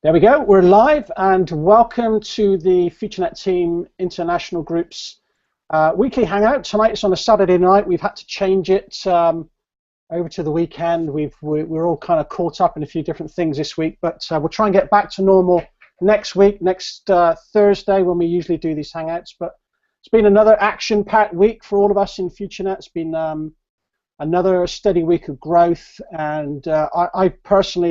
There we go. We're live, and welcome to the FutureNet Team International Group's weekly hangout. Tonight it's on a Saturday night. We've had to change it over to the weekend. We're all kind of caught up in a few different things this week, but we'll try and get back to normal next week, next Thursday, when we usually do these hangouts. But it's been another action-packed week for all of us in FutureNet. It's been another steady week of growth, and I personally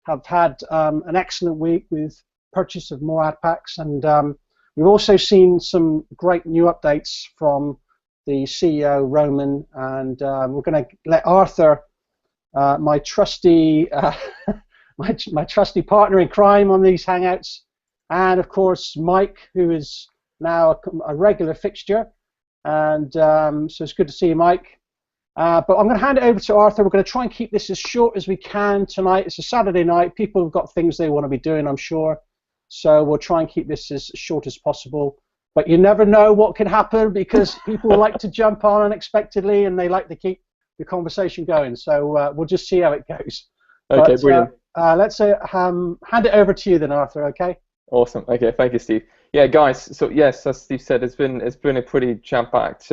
have had an excellent week with purchase of more ad packs, and we've also seen some great new updates from the CEO Roman, and we're going to let Arthur, my trusty my trusty partner in crime on these hangouts, and of course Mike, who is now a regular fixture, and so it's good to see you, Mike. But I'm going to hand it over to Arthur. We're going to try and keep this as short as we can tonight. It's a Saturday night. People have got things they want to be doing, I'm sure. So we'll try and keep this as short as possible. But you never know what can happen, because people like to jump on unexpectedly, and they like to keep the conversation going. So we'll just see how it goes. Okay, brilliant. Let's hand it over to you then, Arthur, okay? Awesome. Okay, thank you, Steve. Yeah, guys, so yes, as Steve said, it's been a pretty jam-packed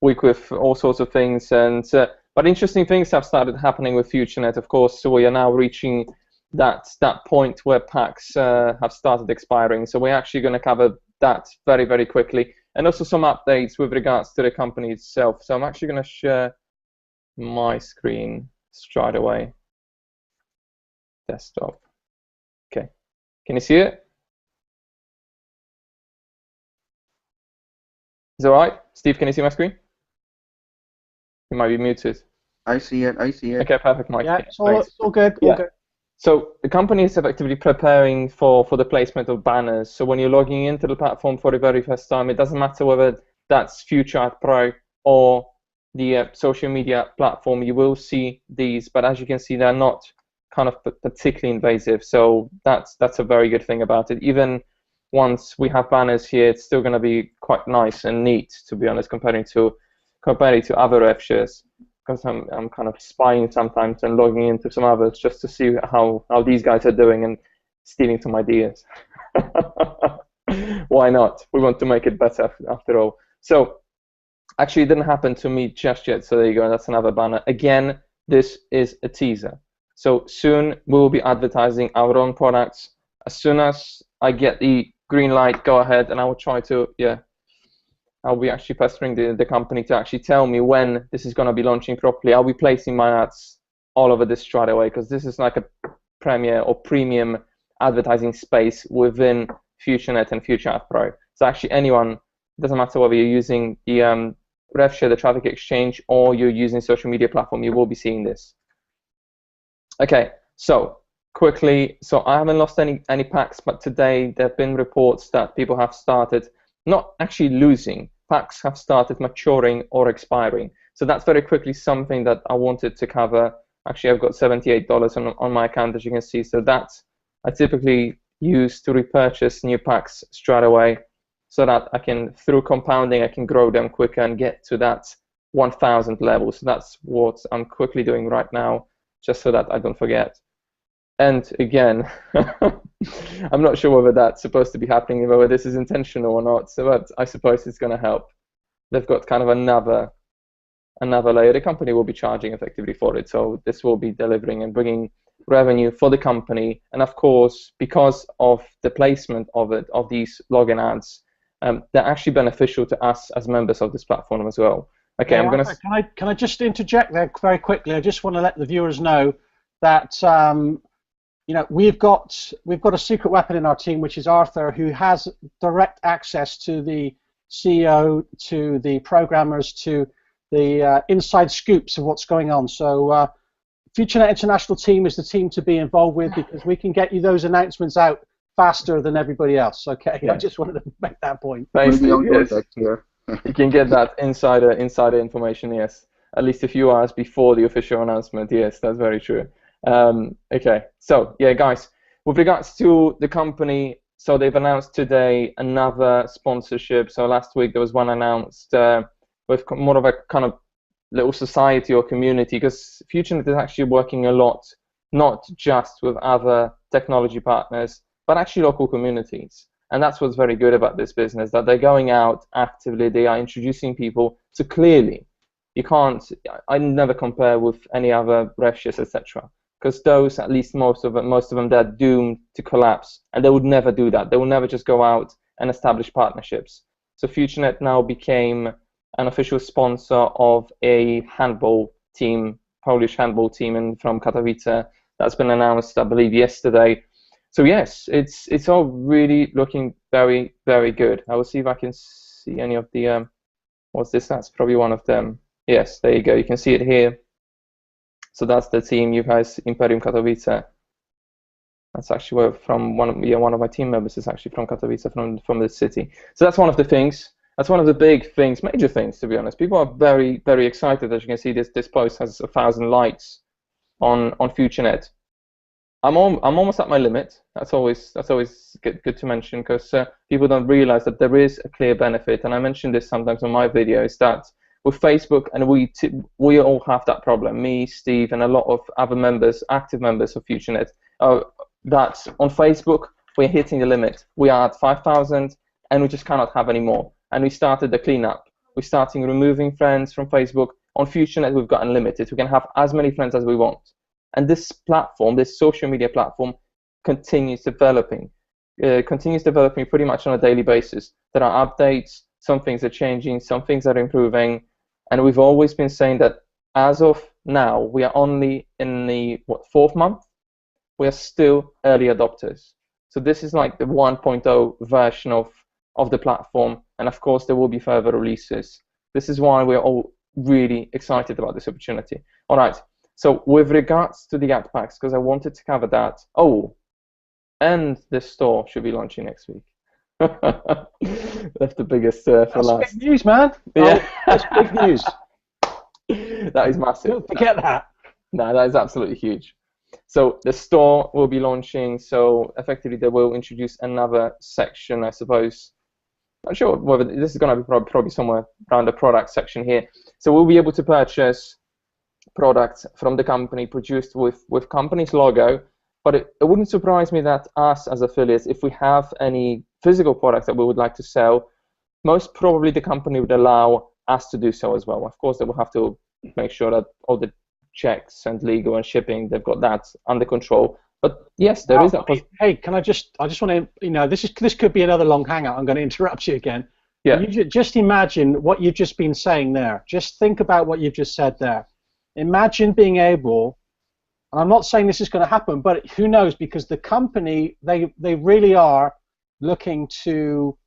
week with all sorts of things, and but interesting things have started happening with FutureNet, of course. So we are now reaching that point where packs have started expiring. So we're actually going to cover that very, very quickly, and also some updates with regards to the company itself. So I'm actually going to share my screen straight away. Desktop. Okay. Can you see it? Is it all right? Steve, can you see my screen? You might be muted. I see it. Okay, perfect, Mike. Yeah, it's all good. Yeah. All good. So the company is effectively preparing for the placement of banners. So when you're logging into the platform for the very first time, it doesn't matter whether that's FutureNet Pro or the social media platform, you will see these. But as you can see, they're not kind of particularly invasive. So that's a very good thing about it. Even once we have banners here, it's still going to be quite nice and neat, to be honest, comparing to other rev shares, because I'm kind of spying sometimes and logging into some others just to see how these guys are doing and stealing some ideas. Why not? We want to make it better after all. So actually it didn't happen to me just yet, so there you go, that's another banner. Again, this is a teaser. So soon we will be advertising our own products. As soon as I get the green light, go ahead, and I will try to, I'll be actually pestering the company to actually tell me when this is going to be launching properly. I'll be placing my ads all over this straight away, because this is like a premier or premium advertising space within FutureNet and FutureNet Pro. So actually anyone, it doesn't matter whether you're using the RevShare, the traffic exchange, or you're using social media platform, you will be seeing this. Okay, so quickly, so I haven't lost any packs, but today there have been reports that people have started not actually losing. Packs have started maturing or expiring. So that's very quickly something that I wanted to cover. Actually, I've got $78 on my account, as you can see. So that's I typically use to repurchase new packs straight away, so that I can, through compounding, I can grow them quicker and get to that 1,000 level. So that's what I'm quickly doing right now, just so that I don't forget. And again, I'm not sure whether that's supposed to be happening, whether this is intentional or not, so but I suppose it's going to help. They've got kind of another layer. The company will be charging effectively for it, so this will be delivering and bringing revenue for the company. And of course, because of the placement of these login ads, they're actually beneficial to us as members of this platform as well. Okay, I'm going to. Can I just interject there very quickly? I just want to let the viewers know that we've got a secret weapon in our team, which is Arthur, who has direct access to the CEO, to the programmers, to the inside scoops of what's going on. So FutureNet International Team is the team to be involved with, because we can get you those announcements out faster than everybody else. Okay, yeah. I just wanted to make that point. Thanks, Steve. Yes. You can get that insider information, yes. At least a few hours before the official announcement, yes, that's very true. Okay, so yeah, guys, with regards to the company, so they've announced today another sponsorship. So last week there was one announced with more of a kind of little society or community, because FutureNet is actually working a lot not just with other technology partners, but actually local communities. And that's what's very good about this business, that they're going out actively, they are introducing people. So clearly, you can't, I never compare with any other rev shares, etc. Because those, at least most of them, they're doomed to collapse. And they would never do that. They will never just go out and establish partnerships. So FutureNet now became an official sponsor of a handball team, Polish handball team from Katowice. That's been announced, I believe, yesterday. So yes, it's all really looking very, very good. I will see if I can see any of the, what's this? That's probably one of them. Yes, there you go. You can see it here. So that's the team, you guys, Imperium Katowice. That's actually where from one of my team members is actually from Katowice, from the city. So that's one of the things. That's one of the big things, major things, to be honest. People are very, very excited. As you can see, this post has 1,000 likes on FutureNet. I'm almost at my limit. That's always good to mention, because people don't realize that there is a clear benefit. And I mentioned this sometimes on my videos, that with Facebook, and we all have that problem. Me, Steve, and a lot of other members, active members of FutureNet, that on Facebook we're hitting the limit. We are at 5,000, and we just cannot have any more. And we started the cleanup. We're starting removing friends from Facebook. On FutureNet, we've got unlimited. We can have as many friends as we want. And this platform, this social media platform, continues developing pretty much on a daily basis. There are updates. Some things are changing. Some things are improving. And we've always been saying that as of now, we are only in the fourth month. We are still early adopters. So this is like the 1.0 version of the platform, and of course there will be further releases. This is why we're all really excited about this opportunity. All right, so with regards to the ad packs, because I wanted to cover that. Oh, and the store should be launching next week. That's the biggest for That's last. big news, man. Yeah. That's big news. That is massive. Don't forget that. No, that is absolutely huge. So the store will be launching, so effectively they will introduce another section, I suppose. Not sure whether this is going to be probably somewhere around the product section here. So we'll be able to purchase products from the company produced with company's logo, but it wouldn't surprise me that us as affiliates, if we have any physical products that we would like to sell, most probably the company would allow us to do so as well. Of course, they will have to make sure that all the checks and legal and shipping, they've got that under control. But yes, there is that. Hey, can I just want to, this could be another long hangout. I'm going to interrupt you again. Yeah. You just imagine what you've just been saying there. Just think about what you've just said there. Imagine being able, and I'm not saying this is going to happen, but who knows, because the company, they really are looking to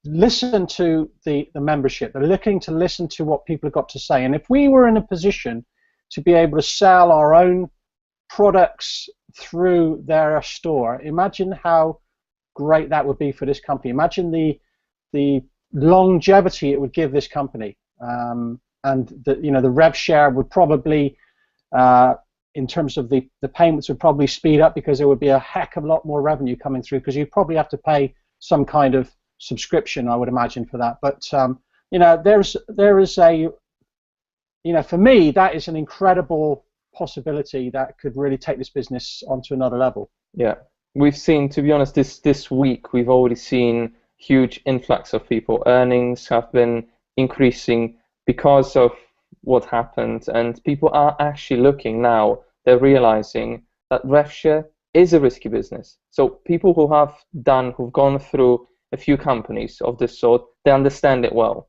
listen to the membership. They're looking to listen to what people have got to say. And if we were in a position to be able to sell our own products through their store, imagine how great that would be for this company. Imagine the longevity it would give this company, and the rev share would probably, in terms of the payments, would probably speed up, because there would be a heck of a lot more revenue coming through, because you'd probably have to pay some kind of subscription, I would imagine, for that. But there is a, for me, that is an incredible possibility that could really take this business onto another level. Yeah, we've seen, to be honest, this week we've already seen huge influx of people. Earnings have been increasing because of what happened, and people are actually looking now. They're realizing that rev share is a risky business. So people who've gone through a few companies of this sort, they understand it well.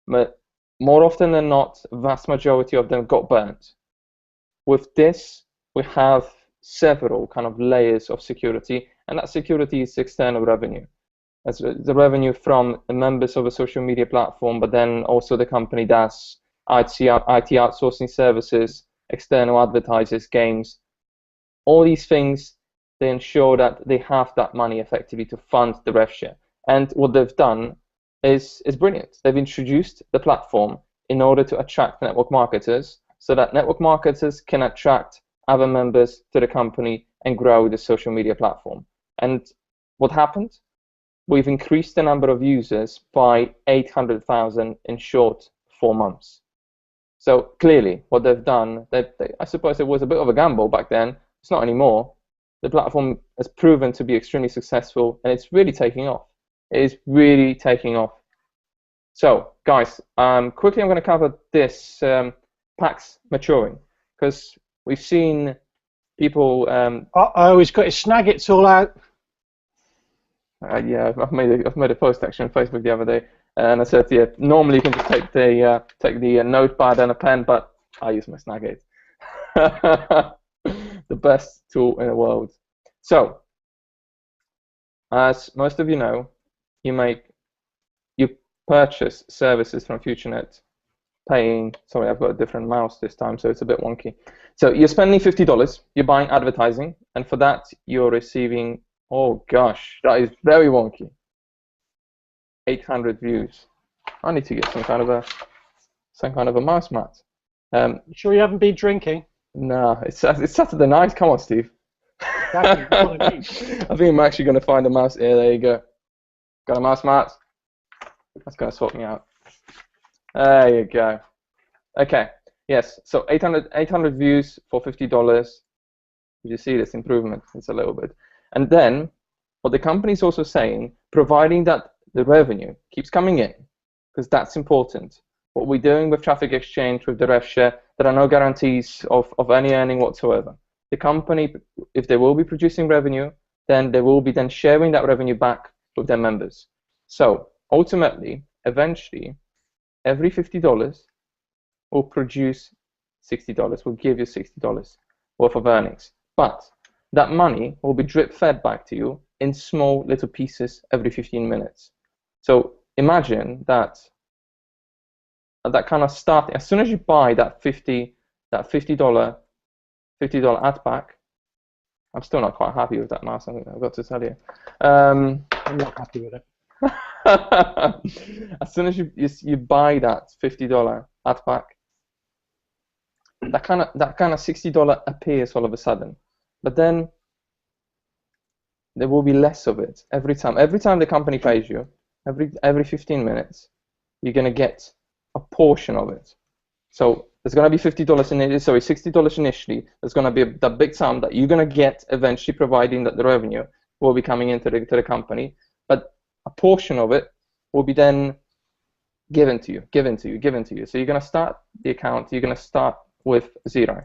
But more often than not, vast majority of them got burnt. With this, we have several kind of layers of security, and that security is external revenue. That's the revenue from the members of a social media platform, but then also the company does IT outsourcing services, external advertisers, games. All these things, they ensure that they have that money effectively to fund the rev share. And what they've done is brilliant. They've introduced the platform in order to attract network marketers, so that network marketers can attract other members to the company and grow the social media platform. And what happened? We've increased the number of users by 800,000 in short 4 months. So clearly, what they've done, I suppose it was a bit of a gamble back then. It's not anymore. The platform has proven to be extremely successful, and it's really taking off. It is really taking off. So, guys, quickly I'm going to cover this packs maturing, because we've seen people. Uh-oh, he's got his Snaggits all out. Yeah, I've made a post actually on Facebook the other day, and I said, yeah, normally you can just take the notepad and a pen, but I use my Snagit. The best tool in the world. So, as most of you know, you purchase services from FutureNet, paying. Sorry, I've got a different mouse this time, so it's a bit wonky. So you're spending $50. You're buying advertising, and for that you're receiving. Oh gosh, that is very wonky. 800 views. I need to get some kind of a mouse mat. You sure you haven't been drinking? No, it's Saturday night. Come on, Steve. Exactly. What I mean. I think I'm actually going to find a mouse. Here, there you go. Got a mouse mat. That's going to sort me out. There you go. Okay. Yes. So 800 views for $50. You see this improvement? It's a little bit. And then, what the company is also saying, providing that the revenue keeps coming in, because that's important. What we're doing with traffic exchange, with the rev share, there are no guarantees of any earning whatsoever. The company, if they will be producing revenue, then they will be then sharing that revenue back with their members. So ultimately, eventually, every $50 will produce $60, will give you $60 worth of earnings. But that money will be drip fed back to you in small little pieces every 15 minutes. So imagine that kind of starting, as soon as you buy that $50 ad pack. I'm still not quite happy with that mouse, I've got to tell you. I'm not happy with it. As soon as you buy that $50 ad pack, that kind of $60 appears all of a sudden. But then there will be less of it every time. Every time the company pays you, every 15 minutes, you're going to get a portion of it. So there's going to be $60 initially. There's going to be that big sum that you're going to get eventually, providing that the revenue will be coming into the company. But a portion of it will be then given to you. So you're going to start the account. You're going to start with zero.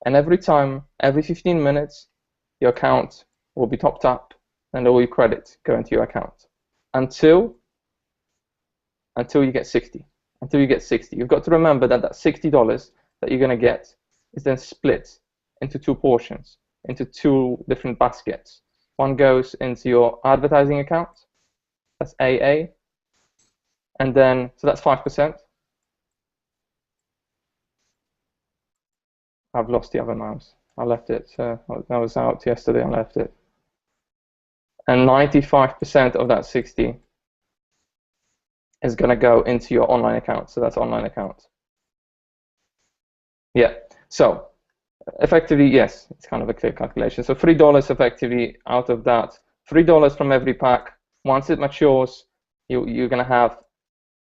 And every 15 minutes, your account will be topped up, and all your credits go into your account until you get 60. Until you get 60, you've got to remember that $60 that you're going to get is then split into two portions, into two different baskets. One goes into your advertising account, that's AA, and then so that's 5%. I've lost the other mouse. I left it. I was out yesterday. I left it. And 95% of that 60 is going to go into your online account. So that's online account. Yeah. So effectively, yes, it's kind of a clear calculation. So $3 effectively out of that. $3 from every pack. Once it matures, you're going to have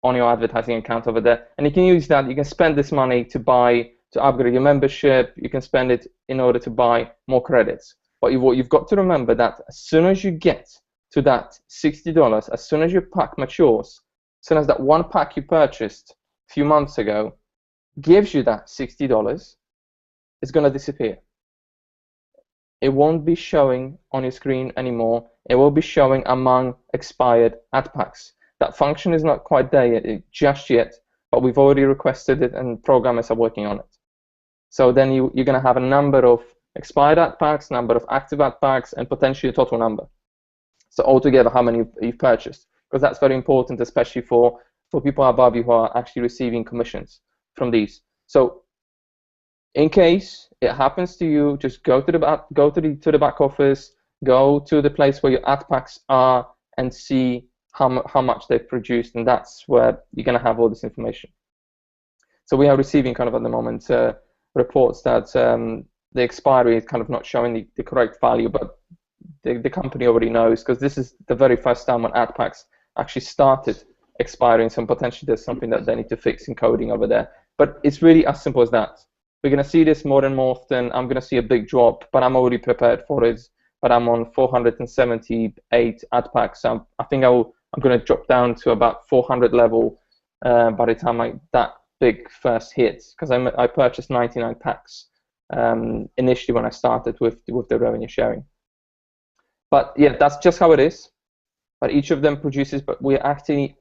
on your advertising account over there. And you can use that. You can spend this money to upgrade your membership. You can spend it in order to buy more credits. But what you've got to remember that as soon as you get to that $60, as soon as your pack matures, as soon as that one pack you purchased a few months ago gives you that $60, it's going to disappear. It won't be showing on your screen anymore. It will be showing among expired ad packs. That function is not quite there just yet, but we've already requested it and programmers are working on it. So then you're going to have a number of expired ad packs, number of active ad packs, and potentially a total number. So altogether, how many you've purchased, because that's very important, especially for people above you who are actually receiving commissions from these. So in case it happens to you, just go to the back office, go to the place where your ad packs are, and see how much they've produced, and that's where you're going to have all this information. So we are receiving kind of at the moment reports that the expiry is kind of not showing the correct value, but the company already knows, because this is the very first time when ad packs actually started expiring, so potentially there's something that they need to fix in coding over there. But it's really as simple as that. We're going to see this more and more often. I'm going to see a big drop, but I'm already prepared for it. But I'm on 478 ad packs. I think I'm going to drop down to about 400 level by the time that big first hit, because I purchased 99 packs initially when I started with the revenue sharing. But yeah, that's just how it is. But each of them produces, but we're actually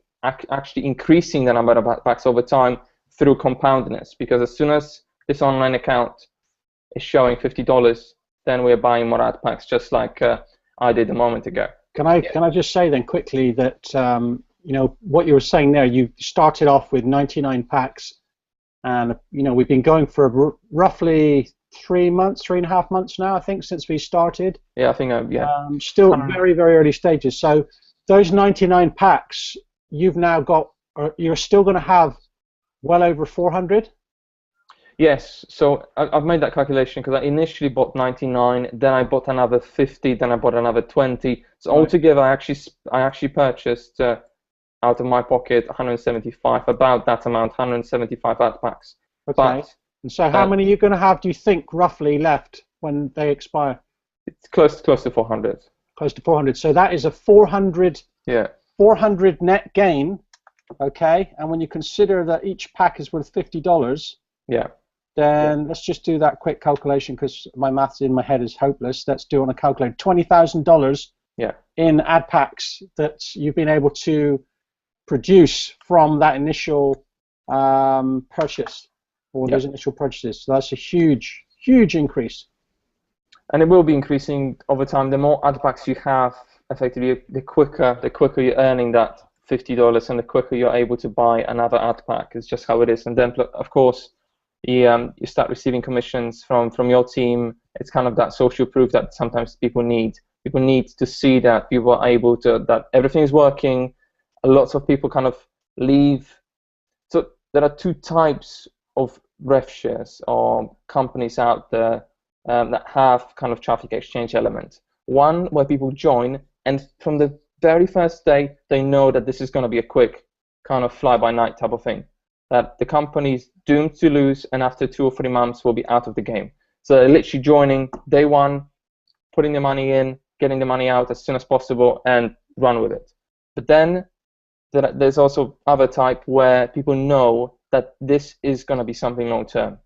increasing the number of ad packs over time through compoundness, because as soon as this online account is showing $50, then we're buying more ad packs, just like I did a moment ago. Can I just say then quickly that what you were saying there, you started off with 99 packs, and we've been going for roughly 3.5 months now, I think, since we started. Yeah, I think still very, very early stages. So those 99 packs, you've now got, you're still going to have well over 400. Yes, so I've made that calculation because I initially bought 99, then I bought another 50, then I bought another 20. So altogether, I actually purchased out of my pocket 175, about that amount, 175 ad packs. Okay. But, and so how many are you going to have, do you think, roughly left when they expire? It's close to 400. Close to 400. So that is a 400 net gain. Okay, and when you consider that each pack is worth $50, then let's just do that quick calculation, because my maths in my head is hopeless. Let's do it on a calculator. $20,000 in ad packs that you've been able to produce from that initial purchase, or those initial purchases. So that's a huge, huge increase. And it will be increasing over time. The more ad packs you have, effectively, the quicker you're earning that $50, and the quicker you're able to buy another ad pack. It's just how it is. And then, of course, you start receiving commissions from your team. It's kind of that social proof that sometimes people need. People need to see that people are able to, that everything is working. Lots of people kind of leave. So there are two types of rev shares or companies out there that have kind of traffic exchange element. One where people join, and from the very first day, they know that this is going to be a quick kind of fly-by-night type of thing, that the company's doomed to lose, and after 2 or 3 months will be out of the game. So they're literally joining day one, putting the money in, getting the money out as soon as possible, and run with it. But then there's also other type where people know that this is going to be something long-term.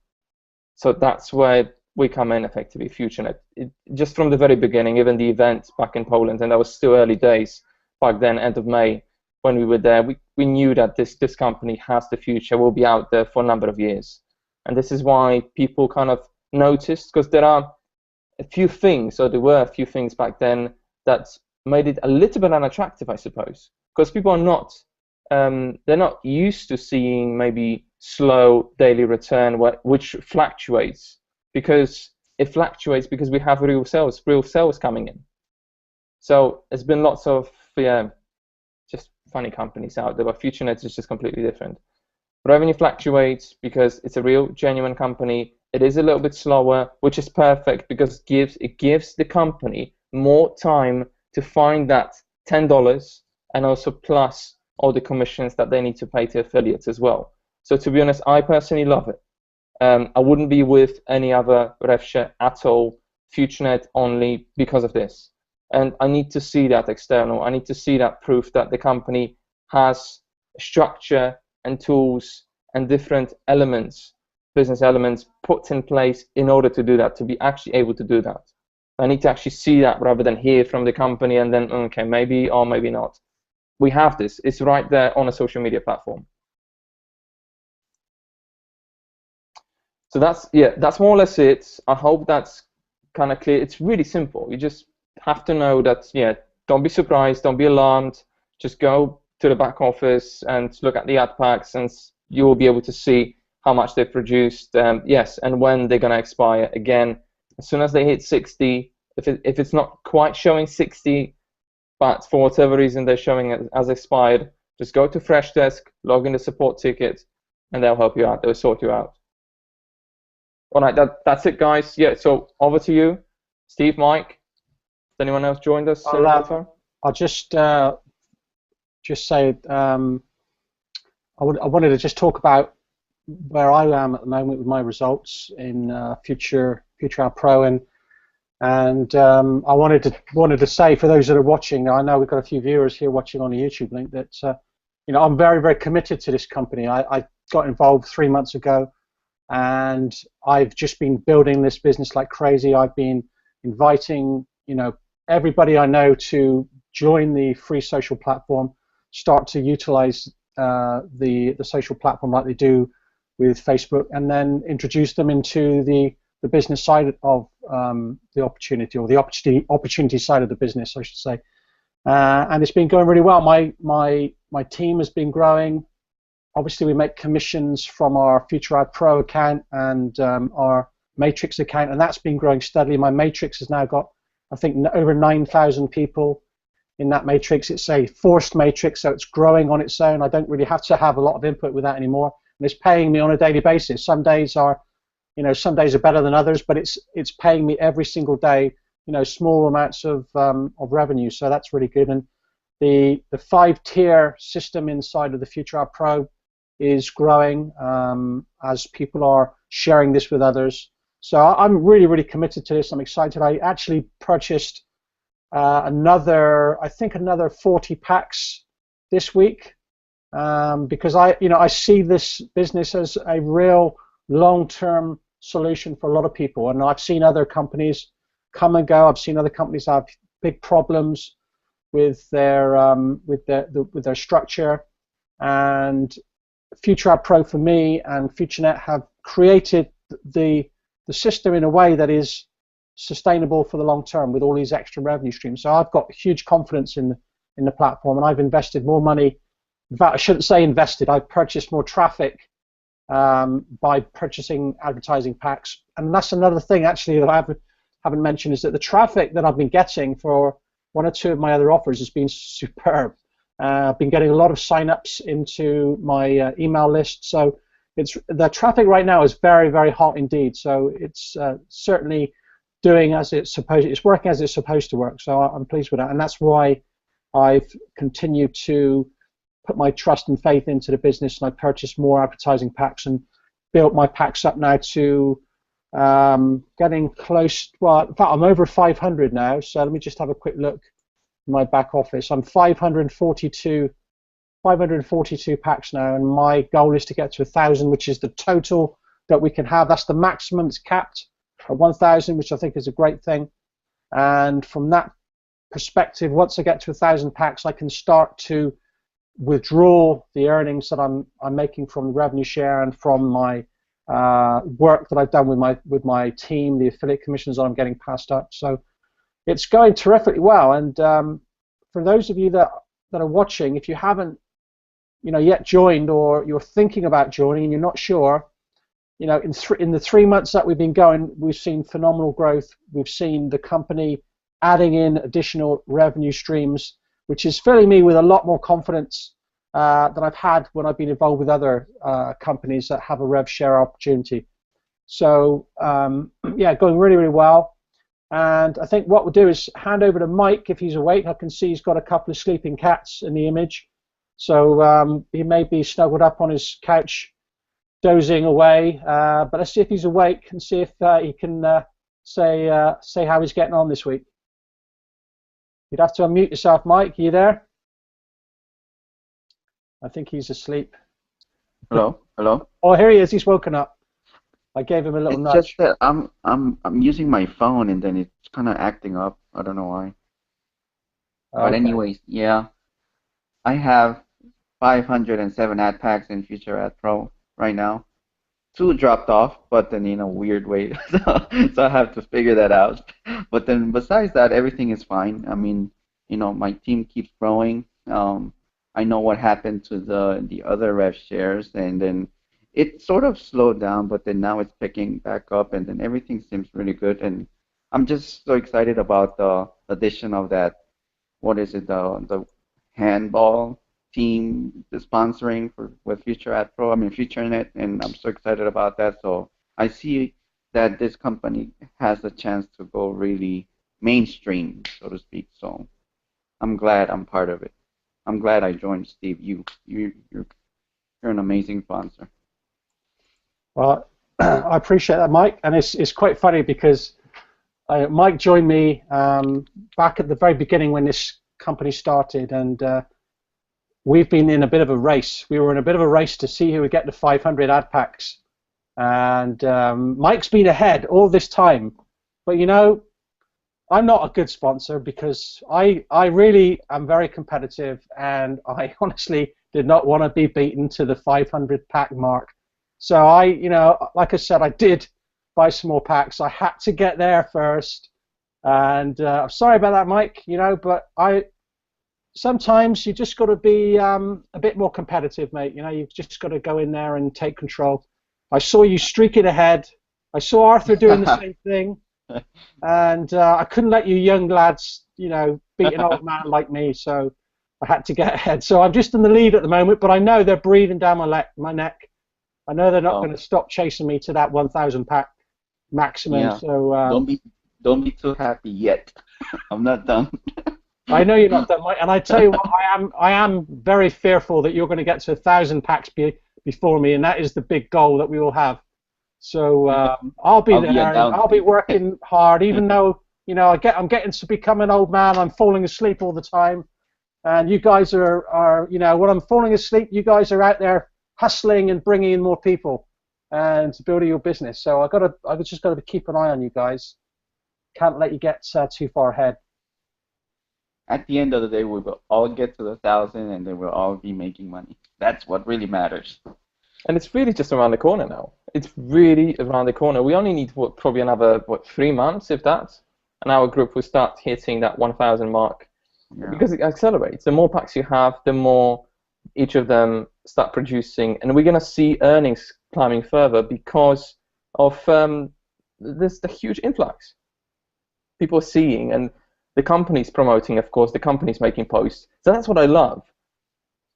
So that's where we come in, effectively, FutureNet. Just from the very beginning, even the event back in Poland, and that was still early days back then, end of May, when we were there, we knew that this company has the future, will be out there for a number of years. And this is why people kind of noticed, because there are a few things, or there were a few things back then that made it a little bit unattractive, I suppose, because people are not, they're not used to seeing maybe slow daily return, which fluctuates, because it fluctuates because we have real sales coming in. So there's been lots of just funny companies out there, but FutureNet is just completely different. Revenue fluctuates because it's a real, genuine company. It is a little bit slower, which is perfect because it gives the company more time to find that $10, and also plus all the commissions that they need to pay to affiliates as well. So to be honest, I personally love it. I wouldn't be with any other rev share at all, FutureNet only because of this. And I need to see that external. I need to see that proof that the company has structure and tools and different elements, business elements, put in place in order to do that, to be actually able to do that. I need to actually see that rather than hear from the company and then, okay, maybe or maybe not. We have this. It's right there on a social media platform. So that's more or less it. I hope that's kind of clear. It's really simple. You just have to know that, don't be surprised, don't be alarmed. Just go to the back office and look at the ad packs, and you will be able to see how much they've produced, and when they're going to expire. Again, as soon as they hit 60, if it's not quite showing 60, but for whatever reason they're showing it as expired, just go to Freshdesk, log in the support ticket, and they'll help you out. They'll sort you out. All right, that's it, guys. Yeah, so over to you, Steve, Mike. Has anyone else joined us? I'll just say I wanted to just talk about where I am at the moment with my results in FutureNet Pro, and I wanted to say for those that are watching, I know we've got a few viewers here watching on the YouTube link, that I'm very, very committed to this company. I got involved 3 months ago, and I've just been building this business like crazy. I've been inviting everybody I know to join the free social platform, start to utilize the social platform like they do with Facebook, and then introduce them into the business side of the opportunity, or the opportunity side of the business, I should say. And it's been going really well. My team has been growing. Obviously, we make commissions from our FutureNet Pro account and our Matrix account, and that's been growing steadily. My Matrix has now got, I think, over 9,000 people in that Matrix. It's a forced Matrix, so it's growing on its own. I don't really have to have a lot of input with that anymore, and it's paying me on a daily basis. Some days are better than others, but it's paying me every single day, small amounts of revenue. So that's really good. And the 5-tier system inside of the FutureNet Pro is growing as people are sharing this with others. So I'm really, really committed to this. I'm excited. I actually purchased another 40 packs this week because I see this business as a real long-term solution for a lot of people. And I've seen other companies come and go. I've seen other companies have big problems with their structure, and FutureNet Pro for me and FutureNet have created the system in a way that is sustainable for the long term with all these extra revenue streams. So I've got huge confidence in the platform, and I've invested more money. In fact, I shouldn't say invested. I've purchased more traffic by purchasing advertising packs. And that's another thing actually that I haven't mentioned, is that the traffic that I've been getting for one or two of my other offers has been superb. I've been getting a lot of sign-ups into my email list. So the traffic right now is very, very hot indeed. So it's certainly doing as it's working as it's supposed to work. So I'm pleased with that, and that's why I've continued to put my trust and faith into the business, and I purchased more advertising packs and built my packs up now to getting close. Well, in fact, I'm over 500 now. So let me just have a quick look in my back office. I'm 542 packs now, and my goal is to get to 1,000, which is the total that we can have. That's the maximum. It's capped at 1,000, which I think is a great thing. And from that perspective, once I get to 1,000 packs, I can start to withdraw the earnings that I'm making from the revenue share and from my work that I've done with my team, the affiliate commissions that I'm getting passed up. So it's going terrifically well. And for those of you that are watching, if you haven't yet joined, or you're thinking about joining and you're not sure, in the 3 months that we've been going, we've seen phenomenal growth. We've seen the company adding in additional revenue streams, which is filling me with a lot more confidence than I've had when I've been involved with other companies that have a rev share opportunity. So yeah, going really, really well. And I think what we'll do is hand over to Mike if he's awake. I can see he's got a couple of sleeping cats in the image. So he may be snuggled up on his couch, dozing away. But let's see if he's awake and see if he can say how he's getting on this week. You'd have to unmute yourself, Mike. Are you there? I think he's asleep. Hello, hello. Oh, here he is. He's woken up. I gave him a little It's nudge. just that I'm using my phone and then it's kind of acting up. I don't know why. But Okay. anyways, yeah, I have 507 ad packs in FutureNet Pro right now. 2 dropped off, but then in a weird way, so I have to figure that out. But then besides that, everything is fine. I mean, my team keeps growing. I know what happened to the other rev shares, and then it sort of slowed down, but then now it's picking back up, and then everything seems really good. And I'm just so excited about the addition of that. What is it? The handball team, the sponsoring with FutureNet, and I'm so excited about that. So I see that this company has a chance to go really mainstream, so to speak. So I'm glad I'm part of it. I'm glad I joined, Steve. You're an amazing sponsor. Well, I appreciate that, Mike, and it's quite funny because Mike joined me back at the very beginning when this company started, and we've been in a bit of a race. We were in a bit of a race to see who would get the 500 ad packs, and Mike's been ahead all this time. But you know, I'm not a good sponsor because I really am very competitive, and I honestly did not want to be beaten to the 500 pack mark. So you know, like I said, I did buy some more packs. I had to get there first, and I'm sorry about that, Mike. You know, but sometimes you just got to be a bit more competitive, mate. You know, you've just got to go in there and take control. I saw you streaking ahead. I saw Arthur doing the same thing. And I couldn't let you young lads, you know, beat an old man like me, so I had to get ahead. So I'm just in the lead at the moment, but I know they're breathing down my neck. I know they're not going to stop chasing me to that 1,000 pack maximum. Yeah. So don't be too happy yet. I'm not done. I know you're not done, Mike. And I tell you what, I am very fearful that you're going to get to 1,000 packs before me, and that is the big goal that we all have. So I'll be there, and I'll be working hard, even though, you know, I'm getting to become an old man. I'm falling asleep all the time, and you guys are you know, when I'm falling asleep, you guys are out there hustling and bringing in more people and building your business. So I've just got to keep an eye on you guys. Can't let you get too far ahead. At the end of the day, we will all get to the 1,000, and then we'll all be making money. That's what really matters. And it's really just around the corner now. It's really around the corner. We only need probably another 3 months, if that, and our group will start hitting that 1,000 mark. Yeah. Because it accelerates. The more packs you have, the more each of them start producing, and we're going to see earnings climbing further because of this the huge influx. People are seeing, and the company's promoting, of course, the company's making posts. So that's what I love.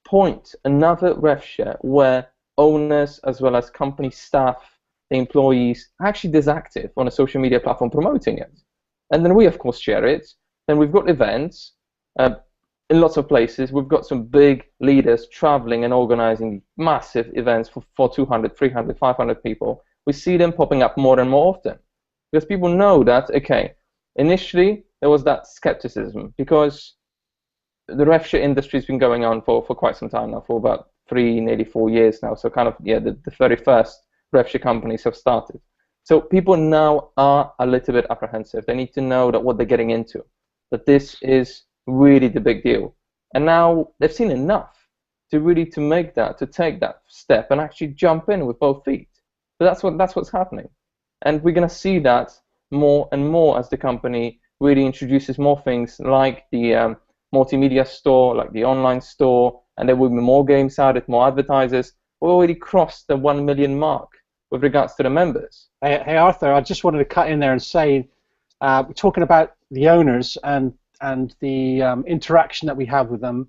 Point another rev share where owners as well as company staff, the employees, are actually this active on a social media platform promoting it. And then we, of course, share it. Then we've got events in lots of places. We've got some big leaders traveling and organizing massive events for 200, 300, 500 people. We see them popping up more and more often because people know that, okay, initially there was that skepticism because the rev share industry has been going on for quite some time now, for about 3, nearly 4 years now. So kind of, yeah, the very first rev share companies have started. So people now are a little bit apprehensive. They need to know that what they're getting into, that this is really the big deal. And now they've seen enough to really take that step and actually jump in with both feet. So that's what's happening. And we're going to see that more and more as the company really introduces more things like the multimedia store, like the online store, and there will be more games added, more advertisers. We already crossed the 1 million mark with regards to the members. Hey Arthur, I just wanted to cut in there and say, we're talking about the owners and the interaction that we have with them,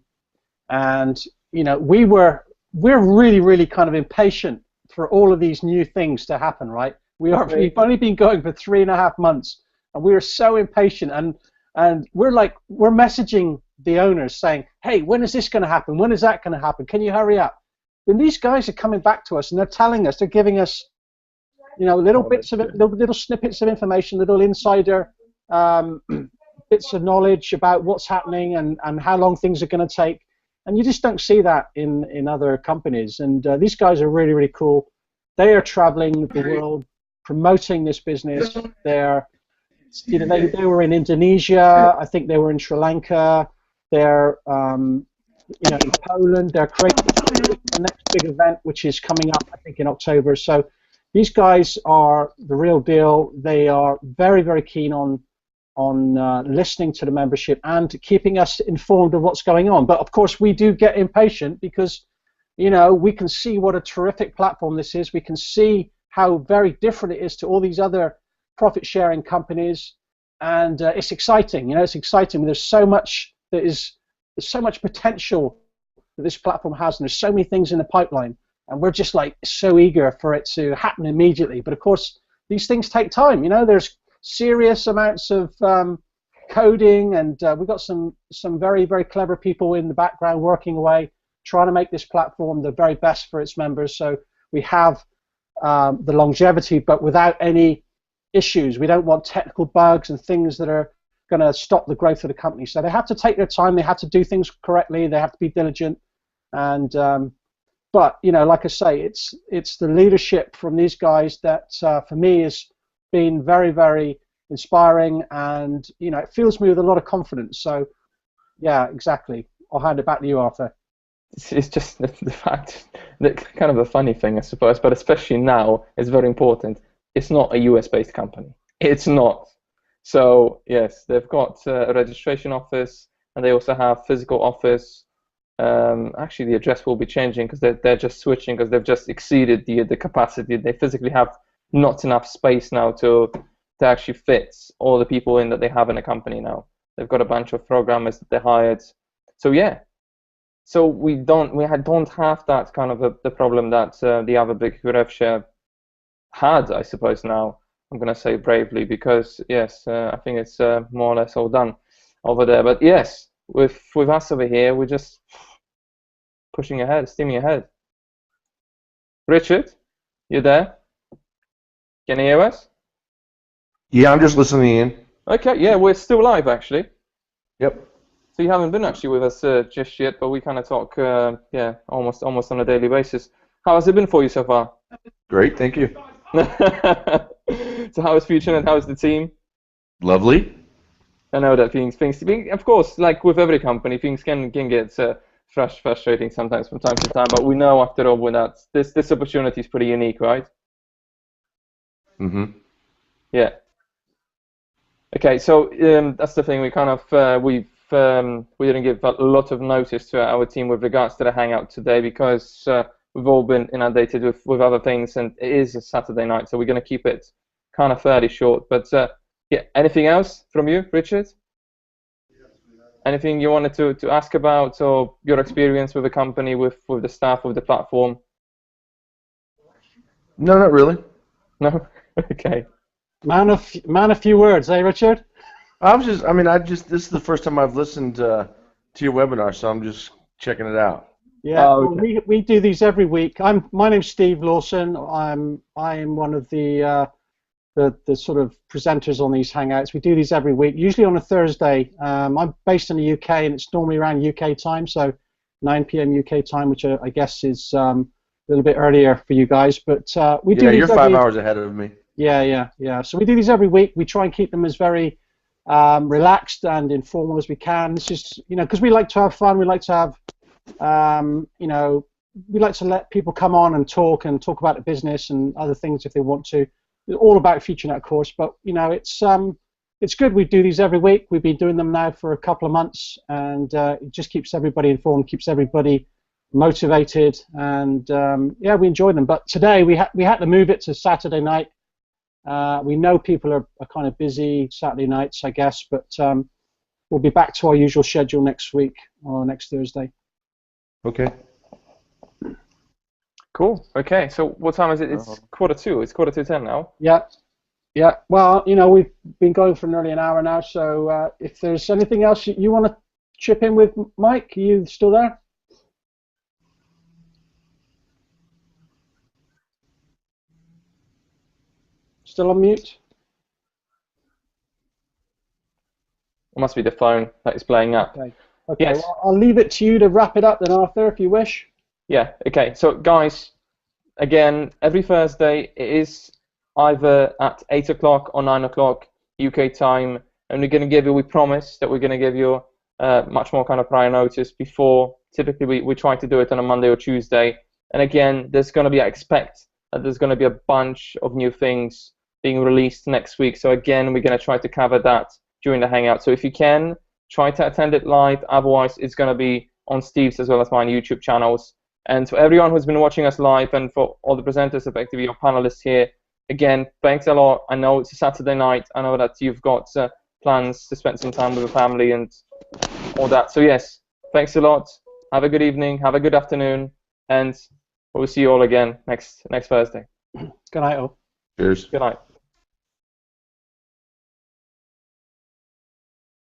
and you know, we're really kind of impatient for all of these new things to happen, right? We've only been going for 3.5 months, and we are so impatient, and we're messaging the owners saying, hey, when is this going to happen? When is that going to happen? Can you hurry up? And these guys are coming back to us, and they're telling us, they're giving us, you know, little bits of it, little snippets of information, little insider bits of knowledge about what's happening and how long things are going to take. And you just don't see that in other companies. And these guys are really cool. They are traveling the world, promoting this business. They're, you know, they were in Indonesia. I think they were in Sri Lanka. They're, you know, in Poland. They're creating the next big event, which is coming up, I think, in October. So these guys are the real deal. They are very keen on listening to the membership and keeping us informed of what's going on. But of course, we do get impatient because, you know, we can see what a terrific platform this is. We can see how very different it is to all these other profit-sharing companies, and it's exciting. You know, it's exciting. There's so much potential that this platform has, and there's so many things in the pipeline, and we're just like so eager for it to happen immediately. But of course, these things take time. You know, there's serious amounts of coding, and we've got some very clever people in the background working away, trying to make this platform the very best for its members. So we have the longevity, but without any issues. We don't want technical bugs and things that are going to stop the growth of the company. So they have to take their time. They have to do things correctly. They have to be diligent. And but like I say, it's the leadership from these guys that for me has been very, very inspiring, and it fills me with a lot of confidence. So yeah, exactly. I'll hand it back to you, Arthur. It's just the fact that kind of a funny thing, I suppose, but especially now, it's very important. It's not a US-based company. It's not. So yes, they've got a registration office, and they also have physical office. Actually, the address will be changing because they're just switching because they've just exceeded the capacity. They physically have not enough space now to actually fit all the people in that they have in a company now. They've got a bunch of programmers that they hired. So yeah. So we don't have that kind of the problem that the other big rev share had, I suppose. Now I'm going to say bravely because yes, I think it's more or less all done over there. But yes, with us over here, we're just pushing ahead, steaming ahead. Richard, you there? Can you hear us? Yeah, I'm just listening in. Okay, yeah, we're still live actually. Yep. So you haven't been actually with us just yet, but we kind of talk, yeah, almost on a daily basis. How has it been for you so far? Great, thank you. So how is FutureNet? How is the team? Lovely. I know that things, of course, like with every company, things can get frustrating sometimes from time to time. But we know after all that this opportunity is pretty unique, right? Mm-hmm. Yeah. Okay, so that's the thing. We kind of we didn't give a lot of notice to our team with regards to the hangout today because we've all been inundated with other things, and it is a Saturday night, so we're going to keep it kind of fairly short. But yeah, anything else from you, Richard? Anything you wanted to ask about, or your experience with the company, with the staff, with the platform? No, not really. No? Okay. Man of few words, eh, Richard? This is the first time I've listened to your webinar, so I'm just checking it out. Yeah, Oh, okay. well, we do these every week. My name's Steve Lawson. I am one of the sort of presenters on these hangouts. We do these every week, usually on a Thursday. I'm based in the UK, and it's normally around UK time, so 9 p.m. UK time, which I guess is a little bit earlier for you guys. But we do. Yeah, you're 5 hours ahead of me. Yeah. So we do these every week. We try and keep them as very relaxed and informal as we can. It's just, because we like to have fun. We like to have, we like to let people come on and talk about the business and other things if they want to. It's all about FutureNet, of course, but it's good. We do these every week. We've been doing them now for a couple of months, and it just keeps everybody informed, keeps everybody motivated, and yeah, we enjoy them. But today we had to move it to Saturday night. We know people are kind of busy Saturday nights, I guess, but we'll be back to our usual schedule next week or next Thursday. Okay. Cool. Okay. So what time is it? It's 1:45. It's 1:45 now. Yeah. Well, we've been going for nearly an hour now, so if there's anything else you want to chip in with, Mike, are you still there? Still on mute? It must be the phone that is playing up. Okay. Yes. Well, I'll leave it to you to wrap it up then, Arthur, if you wish. Yeah, okay. So, guys, again, every Thursday it is either at 8 o'clock or 9 o'clock UK time, and we promise that we're going to give you much more kind of prior notice before. Typically, we try to do it on a Monday or Tuesday. And again, I expect that there's going to be a bunch of new things being released next week. So, again, we're going to try to cover that during the Hangout. So, if you can, try to attend it live. Otherwise, it's going to be on Steve's as well as mine YouTube channels. And for everyone who's been watching us live, and for all the presenters, effectively, your panelists here, again, thanks a lot. I know it's a Saturday night. I know that you've got plans to spend some time with your family and all that. So yes, thanks a lot. Have a good evening. Have a good afternoon. And we'll see you all again next Thursday. Good night, all. Cheers. Good night.